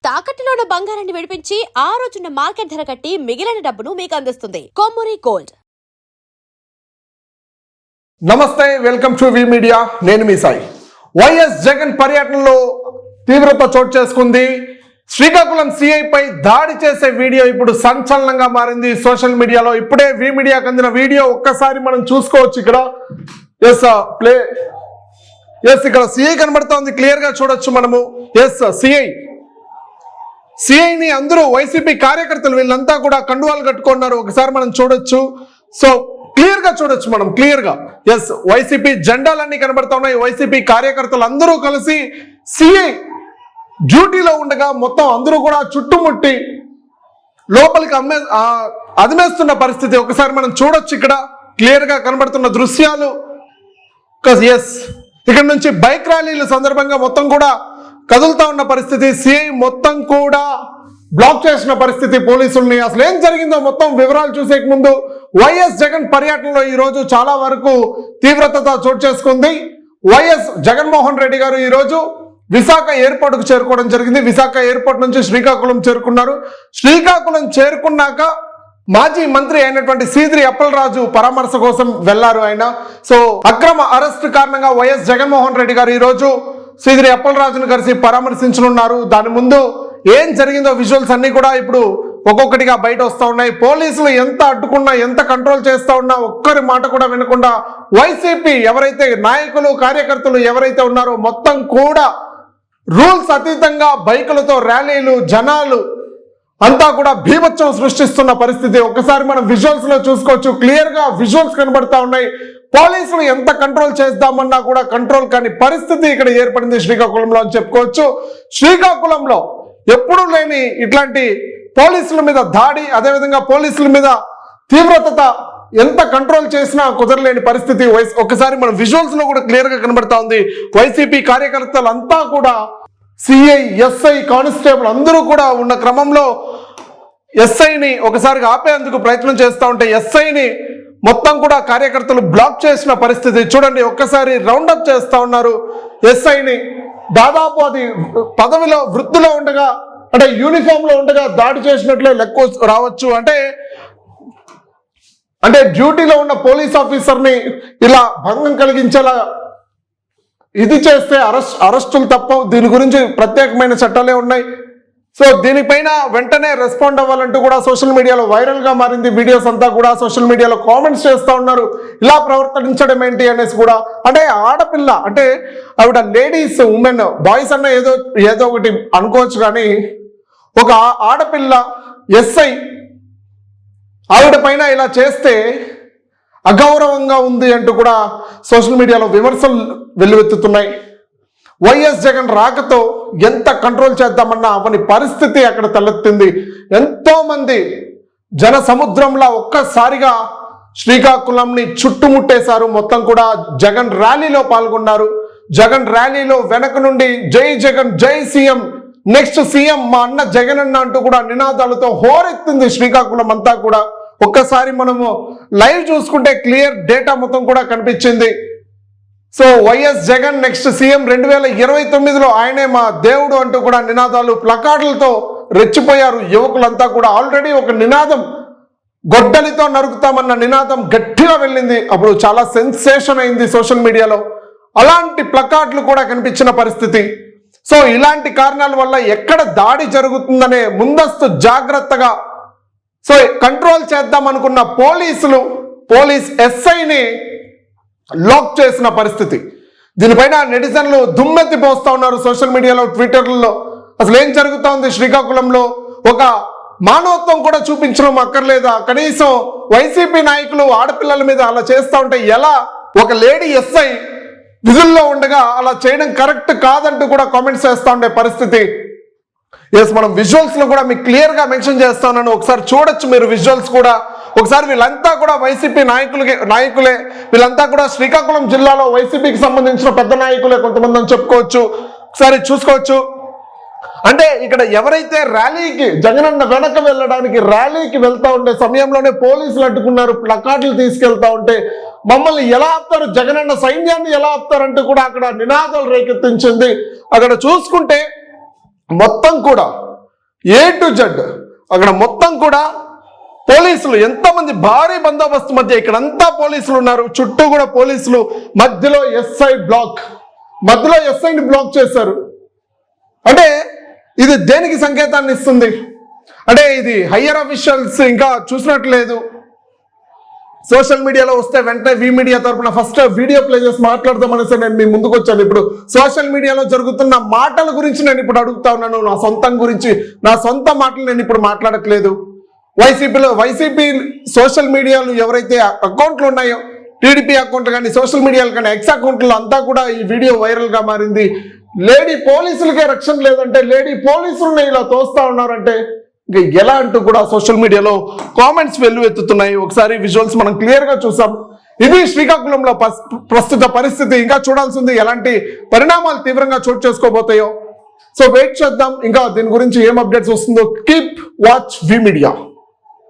తాకట్టులో ఉన్న బంగారాన్ని విడిపించి ఆ రోజున్న మార్కెట్ ధర కట్టి మిగిలిన డబ్బును మీకు అందిస్తుంది కొమ్మూరి గోల్డ్. నమస్తే, వెల్కమ్ టు వి మీడియా. నేను మీ సాయి. వైఎస్ జగన్ పర్యటనలో తీవ్రత చోటు చేసుకుంది. శ్రీకాకుళం సిఐ పై దాడి చేసే వీడియో ఇప్పుడు సంచలనంగా మారింది సోషల్ మీడియాలో. ఇప్పుడే వి మీడియాకు అందిన వీడియో ఒక్కసారి మనం చూసుకోవచ్చు. ఇక్కడ ఇక్కడ సిఐ కనబడుతోంది, క్లియర్ గా చూడొచ్చు మనము. సిఐని అందరూ వైసీపీ కార్యకర్తలు వీళ్ళంతా కూడా కండువాలు కట్టుకున్నారు. ఒకసారి మనం చూడొచ్చు. సో క్లియర్ గా చూడొచ్చు మనం, క్లియర్ గా. వైసీపీ జెండాలన్నీ కనబడతా ఉన్నాయి. వైసీపీ కార్యకర్తలు అందరూ కలిసి సిఐ డ్యూటీలో ఉండగా మొత్తం అందరూ కూడా చుట్టుముట్టి లోపలికి అదిమేస్తున్న పరిస్థితి ఒకసారి మనం చూడొచ్చు. ఇక్కడ క్లియర్ గా కనబడుతున్న దృశ్యాలు. ఇక్కడ నుంచి బైక్ ర్యాలీల సందర్భంగా మొత్తం కూడా కదులుతా ఉన్న పరిస్థితి. సిఐ మొత్తం కూడా బ్లాక్ చేసిన పరిస్థితి పోలీసుల్ని. అసలు ఏం జరిగిందో మొత్తం వివరాలు చూసే ముందు వైఎస్ జగన్ పర్యటనలో ఈ రోజు చాలా వరకు తీవ్రత చోటు చేసుకుంది. వైఎస్ జగన్మోహన్ రెడ్డి గారు ఈ రోజు విశాఖ ఎయిర్పోర్ట్ కు చేరుకోవడం జరిగింది. విశాఖ ఎయిర్పోర్ట్ నుంచి శ్రీకాకుళం చేరుకున్నారు. శ్రీకాకుళం చేరుకున్నాక మాజీ మంత్రి అయినటువంటి సీదిరి అప్పలరాజు పరామర్శ కోసం వెళ్లారు ఆయన. సో అక్రమ అరెస్టు కారణంగా వైఎస్ జగన్మోహన్ రెడ్డి గారు ఈ రోజు సీదిరి అప్పలరాజును కలిసి పరామర్శించనున్నారు. దాని ముందు ఏం జరిగిందో విజువల్స్ అన్ని కూడా ఇప్పుడు ఒక్కొక్కటిగా బయట వస్తూ ఉన్నాయి. పోలీసులు ఎంత అడ్డుకున్నా, ఎంత కంట్రోల్ చేస్తూ ఉన్నా ఒక్కరి మాట కూడా వినకుండా వైసీపీ ఎవరైతే నాయకులు కార్యకర్తలు ఎవరైతే ఉన్నారో మొత్తం కూడా రూల్స్ అతీతంగా బైకులతో ర్యాలీలు, జనాలు అంతా కూడా భీభత్సం సృష్టిస్తున్న పరిస్థితి ఒక్కసారి మనం విజువల్స్ లో చూసుకోవచ్చు. క్లియర్ గా విజువల్స్ కనబడతా ఉన్నాయి. పోలీసులు ఎంత కంట్రోల్ చేద్దామన్నా కూడా కంట్రోల్ కాని పరిస్థితి ఇక్కడ ఏర్పడింది శ్రీకాకుళంలో అని చెప్పుకోవచ్చు. శ్రీకాకుళంలో ఎప్పుడూ లేని ఇట్లాంటి పోలీసుల మీద దాడి, అదేవిధంగా పోలీసుల మీద తీవ్రత ఎంత కంట్రోల్ చేసినా కుదరలేని పరిస్థితి ఒకసారి మనం విజువల్స్ లో కూడా క్లియర్ గా కనబడతా ఉంది. వైసీపీ కార్యకర్తలు అంతా కూడా సిఐ, ఎస్ఐ, కానిస్టేబుల్ అందరూ కూడా ఉన్న క్రమంలో ఎస్ఐని ఒకసారిగా ఆపేందుకు ప్రయత్నం చేస్తూ ఉంటే ఎస్ఐని మొత్తం కూడా కార్యకర్తలు బ్లాక్ చేసిన పరిస్థితి చూడండి. ఒక్కసారి రౌండప్ చేస్తా ఉన్నారు ఎస్ఐని. దాదాపు అది పదవిలో వృత్తిలో ఉండగా, అంటే యూనిఫామ్ లో ఉండగా దాడి చేసినట్లే లెక్క రావచ్చు. అంటే డ్యూటీలో ఉన్న పోలీస్ ఆఫీసర్ని ఇలా భంగం కలిగించేలా ఇది చేస్తే అరెస్టులు తప్ప. దీని గురించి ప్రత్యేకమైన చట్టాలే ఉన్నాయి. సో దీనిపైన వెంటనే రెస్పాండ్ అవ్వాలంటూ కూడా సోషల్ మీడియాలో వైరల్ గా మారింది. వీడియోస్ అంతా కూడా సోషల్ మీడియాలో కామెంట్స్ చేస్తూ ఉన్నారు. ఇలా ప్రవర్తించడం ఏంటి అనేసి కూడా. అంటే ఆడపిల్ల, అంటే ఆవిడ లేడీస్, ఉమెన్, బాయ్స్ అన్న ఏదో ఒకటి అనుకోవచ్చు, కానీ ఒక ఆడపిల్ల ఎస్ఐ ఆవిడ పైన ఇలా చేస్తే అగౌరవంగా ఉంది అంటూ కూడా సోషల్ మీడియాలో విమర్శలు వెల్లువెత్తుతున్నాయి. వైఎస్ జగన్ రాకతో ఎంత కంట్రోల్ చేద్దామన్నా అవని పరిస్థితి అక్కడ తలెత్తింది. ఎంతో మంది జన సముద్రంలో ఒక్కసారిగా శ్రీకాకుళంని చుట్టుముట్టేశారు. మొత్తం కూడా జగన్ ర్యాలీలో పాల్గొన్నారు. జగన్ ర్యాలీలో వెనక నుండి జై జగన్, జై సీఎం, నెక్స్ట్ సీఎం మా అన్న జగన్ అన్న అంటూ కూడా నినాదాలతో హోరెత్తింది శ్రీకాకుళం అంతా కూడా. ఒక్కసారి మనము లైవ్ చూసుకుంటే క్లియర్ డేటా మొత్తం కూడా కనిపించింది. So YS Jagan next CM 2029లో ఆయనే మా దేవుడు అంటూ కూడా నినాదాలు, ప్లకార్డులతో రెచ్చిపోయారు యువకులంతా కూడా. ఆల్రెడీ ఒక నినాదం గొడ్డలితో నరుకుతామన్న నినాదం గట్టిగా వెళ్ళింది. అప్పుడు చాలా సెన్సేషన్ అయింది సోషల్ మీడియాలో. అలాంటి ప్లకార్డులు కూడా కనిపించిన పరిస్థితి. సో ఇలాంటి కారణాల వల్ల ఎక్కడ దాడి జరుగుతుందనే ముందస్తు జాగ్రత్తగా సో కంట్రోల్ చేద్దాం అనుకున్న పోలీస్ ఎస్ఐని లాక్ చేసిన పరిస్థితి. దీనిపైన నెటిజన్లు దుమ్మెత్తి పోస్తా ఉన్నారు సోషల్ మీడియాలో, ట్విట్టర్లలో. అసలు ఏం జరుగుతా ఉంది శ్రీకాకుళంలో? ఒక మానవత్వం కూడా చూపించడం అక్కర్లేదా? కనీసం వైసీపీ నాయకులు ఆడపిల్లల మీద అలా చేస్తూ ఉంటే ఎలా? ఒక లేడీ ఎస్ఐ విధుల్లో ఉండగా అలా చేయడం కరెక్ట్ కాదంటూ కూడా కామెంట్స్ చేస్తూ ఉండే పరిస్థితి. మనం విజువల్స్ లో కూడా మీకు క్లియర్ గా మెన్షన్ చేస్తాను, ఒకసారి చూడొచ్చు మీరు విజువల్స్ కూడా. ఒకసారి వీళ్ళంతా కూడా వైసీపీ నాయకులే. వీళ్ళంతా కూడా శ్రీకాకుళం జిల్లాలో వైసీపీకి సంబంధించిన పెద్ద నాయకులే కొంతమంది అని చెప్పుకోవచ్చు. ఒకసారి చూసుకోవచ్చు. అంటే ఇక్కడ ఎవరైతే ర్యాలీకి జగనన్న వెనక వెళ్ళడానికి ర్యాలీకి వెళ్తా ఉండే సమయంలోనే పోలీసులు అడ్డుకున్నారు, ప్లకార్డులు తీసుకెళ్తా ఉంటే మమ్మల్ని ఎలా ఆపుతారు, జగనన్న సైన్యాన్ని ఎలా ఆపుతారంటూ కూడా అక్కడ నినాదాలు రేకెత్తించింది. అక్కడ చూసుకుంటే మొత్తం కూడా A to Z అక్కడ మొత్తం కూడా పోలీసులు, ఎంతమంది భారీ బందోబస్తు మధ్య ఇక్కడంతా పోలీసులు ఉన్నారు, చుట్టూ కూడా పోలీసులు, మధ్యలో ఎస్ఐని బ్లాక్ చేశారు. అంటే ఇది దేనికి సంకేతాన్ని ఇస్తుంది అంటే ఇది హయ్యర్ అఫీషియల్స్ ఇంకా చూసినట్లేదు. సోషల్ మీడియాలో వస్తే వెంటనే వి మీడియా తరపున ఫస్ట్ వీడియో ప్లే చేసి మాట్లాడదామనేసి నేను మీ ముందుకు వచ్చాను. ఇప్పుడు సోషల్ మీడియాలో జరుగుతున్న మాటల గురించి నేను ఇప్పుడు అడుగుతా ఉన్నాను. నా సొంతం గురించి, నా సొంత మాటలు నేను ఇప్పుడు మాట్లాడట్లేదు. వైసీపీ సోషల్ మీడియాలు ఎవరైతే అకౌంట్లు ఉన్నాయో, టీడీపీ అకౌంట్లు కానీ సోషల్ మీడియాలు కానీ ఎక్స్ అకౌంట్లు అంతా కూడా ఈ వీడియో వైరల్ గా మారింది. లేడీ పోలీసులకే రక్షణ లేదంటే, లేడీ పోలీసులను ఇలా తోస్తా ఉన్నారంటే ఇంకా ఎలా అంటూ కూడా సోషల్ మీడియాలో కామెంట్స్ వెల్లువెత్తుతున్నాయి. ఒకసారి విజువల్స్ మనం క్లియర్ గా చూసాం. ఇది శ్రీకాకుళంలో ప్రస్తుత పరిస్థితి. ఇంకా చూడాల్సింది ఎలాంటి పరిణామాలు తీవ్రంగా చోటు చేసుకోబోతాయో. సో వెయిట్ చేద్దాం ఇంకా దీని గురించి ఏం అప్డేట్స్ వస్తుందో. కీప్ వాచ్ వి మీడియా.